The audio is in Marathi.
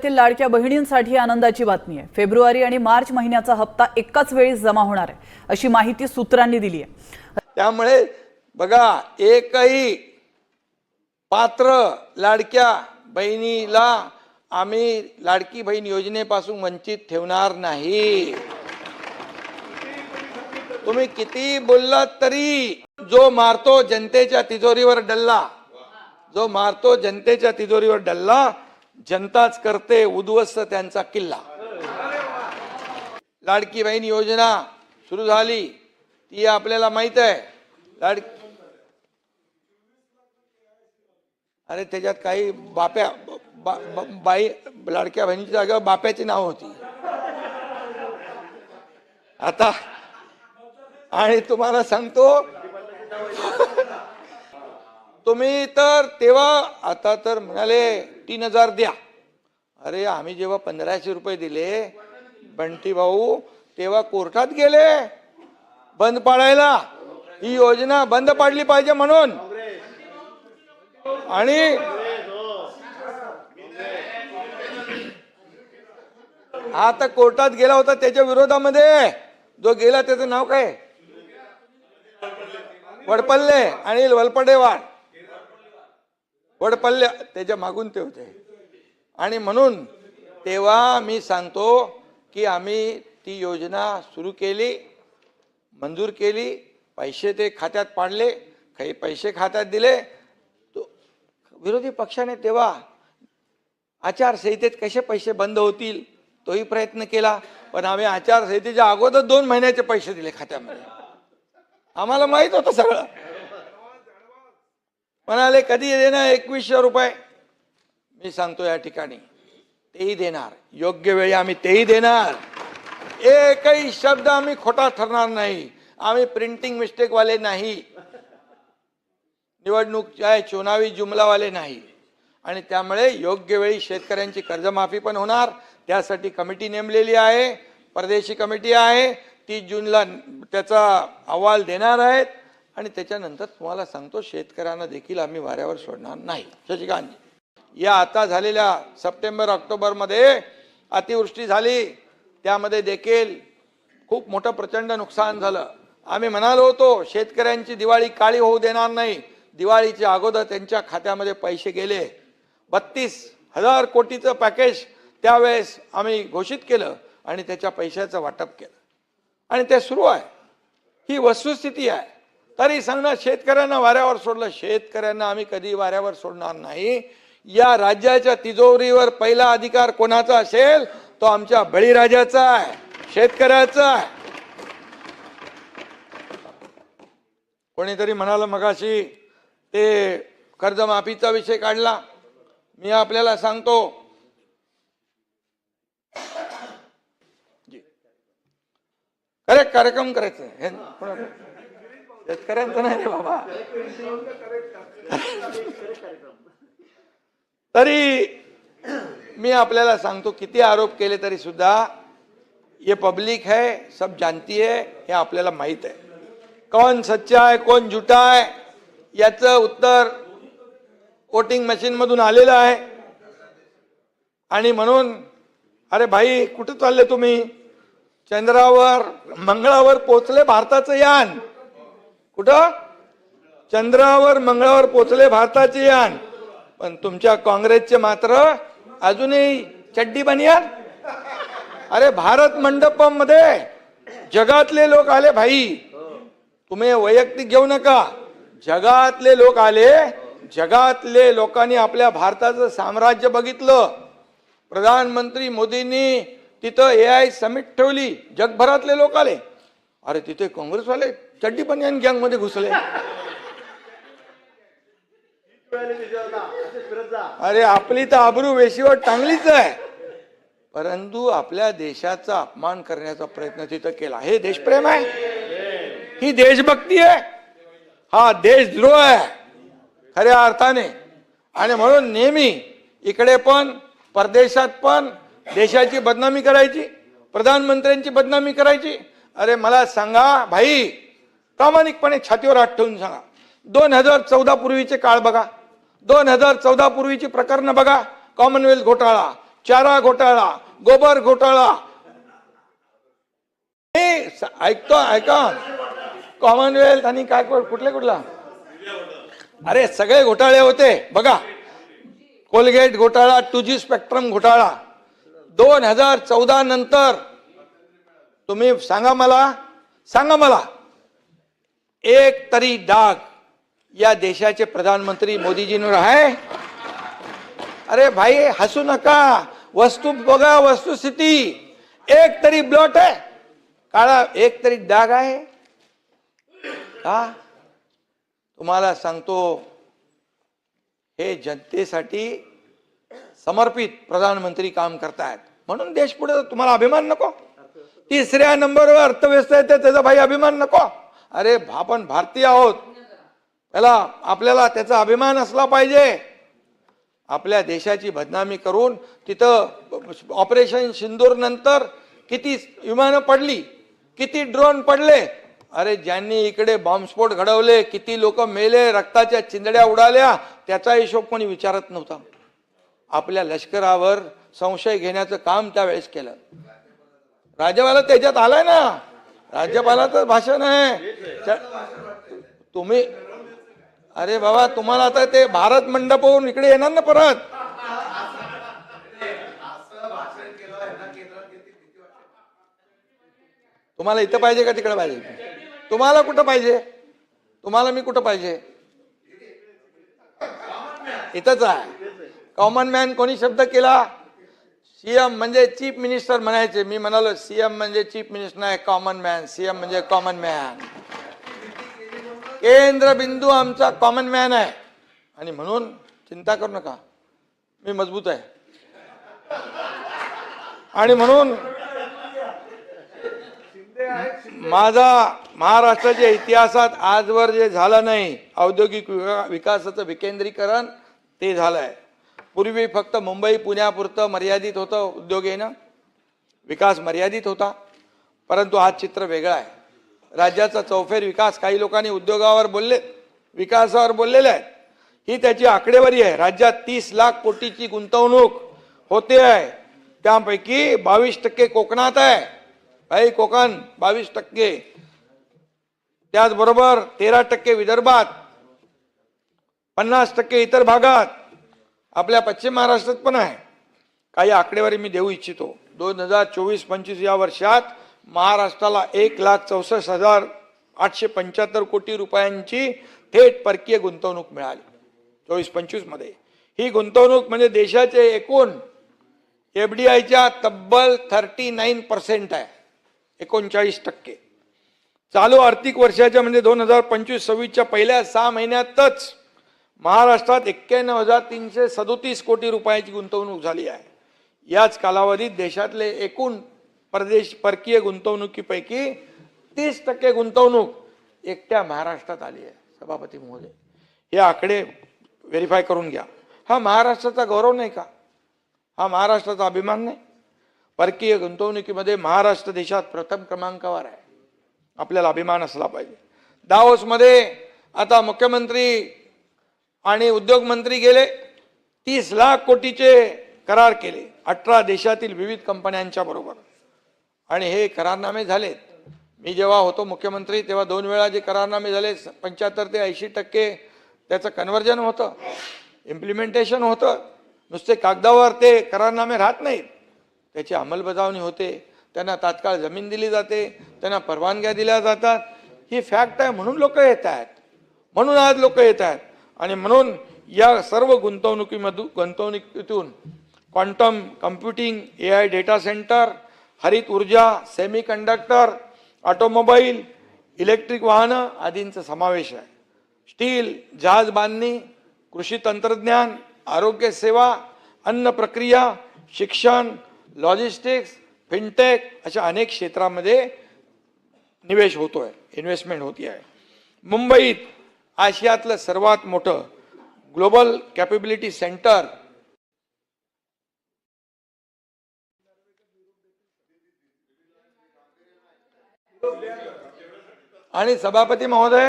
लाडक्या बहिणींसाठी आनंदाची बातमी आहे। फेब्रुवारी आणि मार्च महिन्याचा हप्ता एकाच वेळी जमा होणार आहे, अशी माहिती सूत्रांनी दिली आहे। त्यामुळे बघा, एकही पात्र लाडक्या बहिणीला आम्ही लाडकी बहीण योजनेपासून वंचित ठेवणार नाही। तुम्ही किती बोललात तरी जो मारतो जनतेच्या तिजोरीवर डल्ला, जो मारतो जनतेच्या तिजोरीवर डल्ला, जनताच करते उद्ध्वस्त त्यांचा किल्ला। लाडकी बहीण योजना सुरू झाली ती आपल्याला माहित आहे। अरे त्याच्यात काही बाप्या बाई लाडक्या बहिणीची जागा बाप्याची नाव होती आता। आणि तुम्हाला सांगतो तुम्ही तर तेव्हा आता तर म्हणाले 3000 द्या। अरे आम्ही जेव्हा 1500 रुपये दिले बंटी भाऊ, तेव्हा कोर्टात गेले बंद पाडायला, ही योजना बंद पाडली पाहिजे म्हणून। आणि आता कोर्टात गेला होता त्याच्या विरोधामध्ये, जो गेला त्याचं नाव काय, वडपल्ले, अनिल वलपडेवाड वडपल्ले, त्याच्या मागून ते होते। आणि म्हणून तेव्हा मी सांगतो की आम्ही ती योजना सुरू केली, मंजूर केली, पैसे ते खात्यात पाडले, काही पैसे खात्यात दिले। तो विरोधी पक्षाने तेव्हा आचारसंहितेत कसे पैसे बंद होतील तोही प्रयत्न केला, पण आम्ही आचारसंहितेच्या अगोदर 2 महिन्याचे पैसे दिले खात्यामध्ये। आम्हाला माहित होतं सगळं। म्हणाले कधी देणार 2100 रुपये, मी सांगतो या ठिकाणी तेही देणार, योग्य वेळी आम्ही तेही देणार। एकही शब्द आम्ही खोटा ठरणार नाही, आम्ही प्रिंटिंग मिस्टेक वाले नाही, निवडणूक चुनावी जुमलावाले नाही। आणि त्यामुळे योग्य वेळी शेतकऱ्यांची कर्जमाफी पण होणार, त्यासाठी कमिटी नेमलेली आहे, परदेशी कमिटी आहे, 30 जूनला त्याचा अहवाल देणार आहेत। आणि त्याच्यानंतर तुम्हाला सांगतो शेतकऱ्यांना देखील आम्ही वाऱ्यावर सोडणार नाही। शशिकांतजी, या आता झालेल्या सप्टेंबर ऑक्टोबर मध्ये अतिवृष्टी झाली, त्यामध्ये देखील खूप मोठं प्रचंड नुकसान झालं। आम्ही म्हणालो होतो शेतकऱ्यांची दिवाळी काळी होऊ देणार नाही, दिवाळीच्या अगोदर त्यांच्या खात्यामध्ये पैसे गेले। 32,000 कोटीचं पॅकेज त्यावेळेस आम्ही घोषित केलं आणि त्याच्या पैशाचं वाटप केलं आणि ते सुरू आहे। ही वस्तुस्थिती आहे। तरी सांगणार शेतकऱ्यांना वाऱ्यावर सोडलं, शेतकऱ्यांना आम्ही कधी वाऱ्यावर सोडणार नाही। या राज्याच्या तिजोरीवर पहिला अधिकार कोणाचा असेल तो आमच्या बळीराजाचा आहे, शेतकऱ्याचा आहे। कोणीतरी म्हणाला मगाशी ते कर्जमाफीचा विषय काढला, मी आपल्याला सांगतो करेक्ट कार्यक्रम करायचं शेतकऱ्यांचं नाही रे बाबा। तरी मी आपल्याला सांगतो किती आरोप केले तरी सुद्धा ये पब्लिक है, सब जानती है, हे आपल्याला माहित आहे कौन सच्चा है कौन झूठा है। याचं उत्तर वोटिंग मशीन मधून आलेलं आहे। आणि म्हणून अरे भाई कुठे चालले तुम्ही, चंद्रावर मंगळावर पोहोचले भारताचं यान, कुठं चंद्रावर मंगळावर पोहोचले भारताचे यान, पण तुमच्या काँग्रेसचे मात्र अजूनही चड्डी बनियान। अरे भारत मंडपम मध्ये जगातले लोक आले भाई, तुम्ही वैयक्तिक घेऊ नका, जगातले लोक आले, जगातले लोकांनी आपल्या भारताचं साम्राज्य बघितलं। प्रधानमंत्री मोदींनी तिथं AI समिट ठेवली, जगभरातले लोक आले, अरे तिथे काँग्रेसवाले चड्डी बनियान गँग मध्ये घुसले। अरे आपली तर आबरू वेशीवर टांगलीच आहे, परंतु आपल्या देशाचा अपमान करण्याचा प्रयत्न तिथं केला। हे देशप्रेम आहे, ही देशभक्ती आहे, हा देशद्रोह आहे खऱ्या अर्थाने। आणि म्हणून नेहमी इकडे पण परदेशात पण देशाची बदनामी करायची, प्रधानमंत्र्यांची बदनामी करायची। अरे मला सांगा भाई, प्रामाणिकपणे छातीवर हात ठेवून सांगा, 2014 पूर्वीचे काळ बघा, 2014 पूर्वीची प्रकरण बघा, कॉमनवेल्थ घोटाळा, चारा घोटाळा, गोबर घोटाळा, ऐका कॉमनवेल्थ आणि काय कुठला अरे सगळे घोटाळे होते बघा. कोलगेट घोटाळा, 2G स्पेक्ट्रम घोटाळा 2014 नंतर तुम्ही सांगा मला एक तरी डाग या देशाचे प्रधानमंत्री मोदीजींवर आहे? अरे भाई हसू नका, वस्तू बघा, वस्तुस्थिती. एक तरी ब्लॉट आहे काळा, एक तरी डाग आहे का? तुम्हाला सांगतो, हे जनतेसाठी समर्पित प्रधानमंत्री काम करतायत म्हणून देश पुढे. तुम्हाला अभिमान नको? तिसऱ्या नंबरवर अर्थव्यवस्था येते त्याचा भाई अभिमान नको? अरे आपण भारतीय आहोत, आपल्याला त्याचा अभिमान असला पाहिजे. आपल्या देशाची बदनामी करून तिथं ऑपरेशन सिंदूर नंतर किती विमानं पडली, किती ड्रोन पडले. अरे ज्यांनी इकडे बॉम्बस्फोट घडवले, किती लोक मेले, रक्ताच्या चिंधड्या उडाल्या, त्याचा हिशोब कोणी विचारत नव्हता. आपल्या लष्करावर संशय घेण्याचं काम त्यावेळेस केलं. राज्यपाल त्याच्यात आलाय ना, राज्यपालाचं भाषण आहे. तुम्ही अरे बाबा, तुम्हाला आता ते भारत मंडपवरून इकडे येणार ना परत. तुम्हाला इथं पाहिजे का तिकडे पाहिजे? तुम्हाला कुठं पाहिजे? तुम्हाला मी कुठं पाहिजे? इथंच आहे. कॉमन मॅन कोणी शब्द केला? सीएम म्हणजे चीफ मिनिस्टर म्हणायचे. मी म्हणालो सीएम म्हणजे चीफ मिनिस्टर नाही, कॉमन मॅन. सीएम म्हणजे कॉमन मॅन. केंद्र बिंदू आमचा कॉमन मॅन आहे आणि म्हणून चिंता करू नका, मी मजबूत आहे. आणि म्हणून माझा महाराष्ट्राच्या इतिहासात आजवर जे झालं नाही औद्योगिक विकासाचं विकेंद्रीकरण, ते झालंय. पूर्वी फक्त मुंबई पुण्यापुरतं मर्यादित होतं उद्योग येणं, विकास मर्यादित होता. परंतु आज चित्र वेगळं आहे. राज्याचा चौफेर विकास, काही लोकांनी उद्योगावर बोलले, विकासावर बोललेले आहेत. ही त्याची आकडेवारी आहे. राज्यात 30 लाख कोटीची गुंतवणूक होते आहे, त्यापैकी 22% कोकणात आहे. भाई कोकण 22%, त्याचबरोबर 13% विदर्भात, 50% इतर भागात, आपल्या पश्चिम महाराष्ट्रात पण आहे. काही आकडेवारी मी देऊ इच्छितो. 2024-25 या वर्षात महाराष्ट्राला 1,64,875 कोटी रुपयांची थेट परकीय गुंतवणूक मिळाली 24-25 मध्ये. ही गुंतवणूक म्हणजे देशाचे एकूण FDIच्या तब्बल 39% आहे, 39%. चालू आर्थिक वर्षाच्या म्हणजे 2025-26च्या पहिल्या 6 महिन्यातच महाराष्ट्रात 91,337 कोटी रुपयाची गुंतवणूक झाली आहे. याच कालावधीत देशातले एकूण परकीय गुंतवणुकीपैकी 30% गुंतवणूक एकट्या महाराष्ट्रात आली आहे. सभापती महोदय, हे आकडे व्हेरीफाय करून घ्या. हा महाराष्ट्राचा गौरव नाही का? हा महाराष्ट्राचा अभिमान नाही? परकीय गुंतवणुकीमध्ये महाराष्ट्र देशात प्रथम क्रमांकावर आहे. आपल्याला अभिमान असला पाहिजे. दावोसमध्ये आता मुख्यमंत्री आणि उद्योग मंत्री गेले, 30 लाख कोटीचे करार केले 18 देशातील विविध कंपन्यांच्या बरोबर. आणि हे करारनामे झालेत. मी जेव्हा होतो मुख्यमंत्री तेव्हा 2 वेळा जे करारनामे झाले, 75 ते 80% त्याचं कन्व्हर्जन होतं, इम्प्लिमेंटेशन होतं. नुसते कागदावर ते करारनामे राहत नाहीत, त्याची अंमलबजावणी होते. त्यांना तात्काळ जमीन दिली जाते, त्यांना परवानग्या दिल्या जातात. ही फॅक्ट आहे. म्हणून लोक येत आहेत, म्हणून आज लोक येत आहेत. आणि म्हणून या सर्व गुंतवणुकीतून quantum computing, AI data centre, हरित ऊर्जा, सेमीकंडक्टर, ऑटोमोबाईल, इलेक्ट्रिक वाहनं आदींचा समावेश आहे. स्टील, जहाज बांधणी, कृषी तंत्रज्ञान, आरोग्य सेवा, अन्न प्रक्रिया, शिक्षण, लॉजिस्टिक्स, फिनटेक अशा अनेक क्षेत्रामध्ये निवेश होतोय, इन्व्हेस्टमेंट होती आहे. मुंबईत आशियातलं सर्वात मोठं ग्लोबल कॅपेबिलिटी सेंटर आणि सभापती महोदय